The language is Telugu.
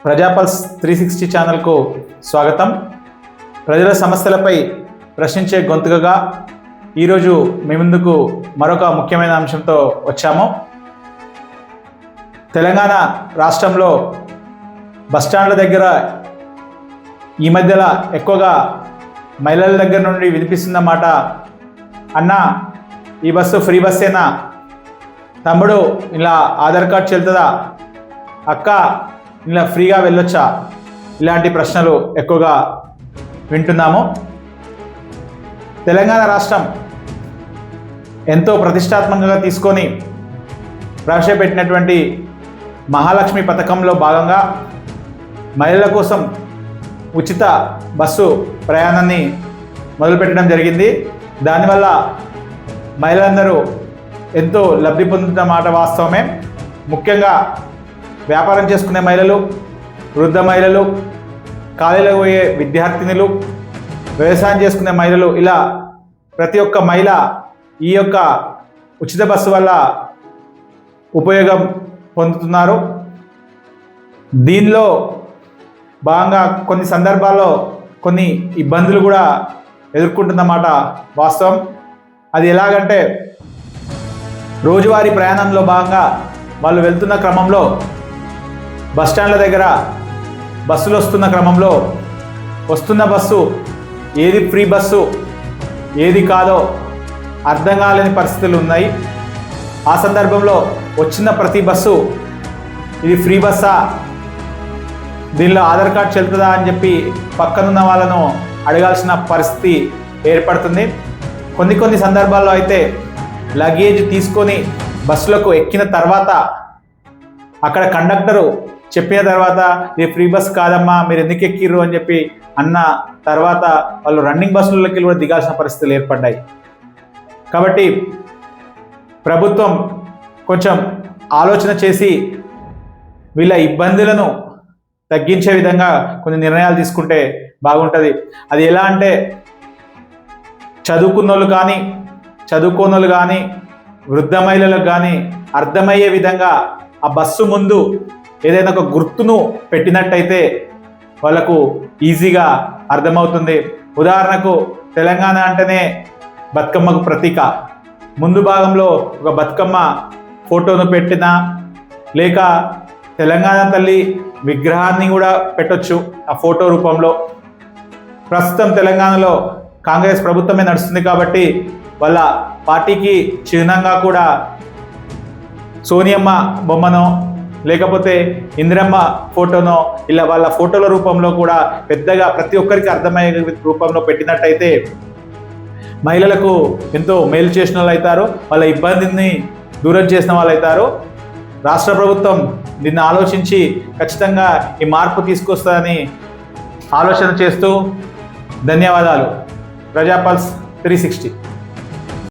ప్రజాపల్స్ 360 ఛానల్కు స్వాగతం. ప్రజల సమస్యలపై ప్రశ్నించే గొంతుకగా ఈరోజు మీ ముందుకు మరొక ముఖ్యమైన అంశంతో వచ్చాము. తెలంగాణ రాష్ట్రంలో బస్టాండ్ల దగ్గర ఈ మధ్యలో ఎక్కువగా మహిళల దగ్గర నుండి వినిపిస్తున్నమాట, అన్న ఈ బస్సు ఫ్రీ బస్సేనా, తమ్ముడు ఇలా ఆధార్ కార్డ్ చెల్తుందా, అక్క ఇలా ఫ్రీగా వెళ్ళొచ్చా, ఇలాంటి ప్రశ్నలు ఎక్కువగా వింటున్నాము. తెలంగాణ రాష్ట్రం ఎంతో ప్రతిష్టాత్మకంగా తీసుకొని ప్రవేశపెట్టినటువంటి మహాలక్ష్మి పథకంలో భాగంగా మహిళల కోసం ఉచిత బస్సు ప్రయాణాన్ని మొదలుపెట్టడం జరిగింది. దానివల్ల మహిళలందరూ ఎంతో లబ్ధి పొందుతున్న మాట వాస్తవమే. ముఖ్యంగా వ్యాపారం చేసుకునే మహిళలు, వృద్ధ మహిళలు, కాలేజీలకు పోయే విద్యార్థినులు, వ్యవసాయం చేసుకునే మహిళలు, ఇలా ప్రతి ఒక్క మహిళ ఈ యొక్క ఉచిత బస్సు వల్ల ఉపయోగం పొందుతున్నారు. దీనిలో భాగంగా కొన్ని సందర్భాల్లో కొన్ని ఇబ్బందులు కూడా ఎదుర్కొంటున్నమాట వాస్తవం. అది ఎలాగంటే, రోజువారీ ప్రయాణంలో భాగంగా వాళ్ళు వెళ్తున్న క్రమంలో బస్టాండ్ల దగ్గర బస్సులు వస్తున్న క్రమంలో వస్తున్న బస్సు ఏది ఫ్రీ బస్సు ఏది కాదో అర్థం కాలేని పరిస్థితులు ఉన్నాయి. ఆ సందర్భంలో వచ్చిన ప్రతి బస్సు ఇది ఫ్రీ బస్సా, దీనిలో ఆధార్ కార్డ్ చెల్తుందా అని చెప్పి పక్కనున్న వాళ్ళను అడగాల్సిన పరిస్థితి ఏర్పడుతుంది. కొన్ని సందర్భాల్లో అయితే లగేజ్ తీసుకొని బస్సులకు ఎక్కిన తర్వాత అక్కడ కండక్టరు చెప్పిన తర్వాత ఇది ఫ్రీ బస్ కాదమ్మా, మీరు ఎందుకు ఎక్కిర్రు అని చెప్పి అన్న తర్వాత వాళ్ళు రన్నింగ్ బస్సులకి కూడా దిగాల్సిన పరిస్థితులు ఏర్పడ్డాయి. కాబట్టి ప్రభుత్వం కొంచెం ఆలోచన చేసి వీళ్ళ ఇబ్బందులను తగ్గించే విధంగా కొన్ని నిర్ణయాలు తీసుకుంటే బాగుంటుంది. అది ఎలా అంటే, చదువుకున్నోళ్ళు కానీ చదువుకోనోళ్ళు కానీ వృద్ధ మహిళలకు కానీ అర్థమయ్యే విధంగా ఆ బస్సు ముందు ఏదైనా ఒక గుర్తును పెట్టినట్టయితే వాళ్ళకు ఈజీగా అర్థమవుతుంది. ఉదాహరణకు తెలంగాణ అంటేనే బతుకమ్మకు ప్రతీక. ముందు భాగంలో ఒక బతుకమ్మ ఫోటోను పెట్టినా, లేక తెలంగాణ తల్లి విగ్రహాన్ని కూడా పెట్టొచ్చు ఆ ఫోటో రూపంలో. ప్రస్తుతం తెలంగాణలో కాంగ్రెస్ ప్రభుత్వమే నడుస్తుంది కాబట్టి వాళ్ళ పార్టీకి చిహ్నంగా కూడా సోనియమ్మ బొమ్మనో లేకపోతే ఇందిరమ్మ ఫోటోనో ఇలా వాళ్ళ ఫోటోల రూపంలో కూడా పెద్దగా ప్రతి ఒక్కరికి అర్థమయ్యే రూపంలో పెట్టినట్టయితే మహిళలకు ఎంతో మేలు చేసిన వాళ్ళు అవుతారు, వాళ్ళ ఇబ్బందిని దూరం చేసిన వాళ్ళు అవుతారు. రాష్ట్ర ప్రభుత్వం దీన్ని ఆలోచించి ఖచ్చితంగా ఈ మార్పు తీసుకొస్తుందని ఆలోచన చేస్తూ ధన్యవాదాలు. ప్రజాపల్స్ 360.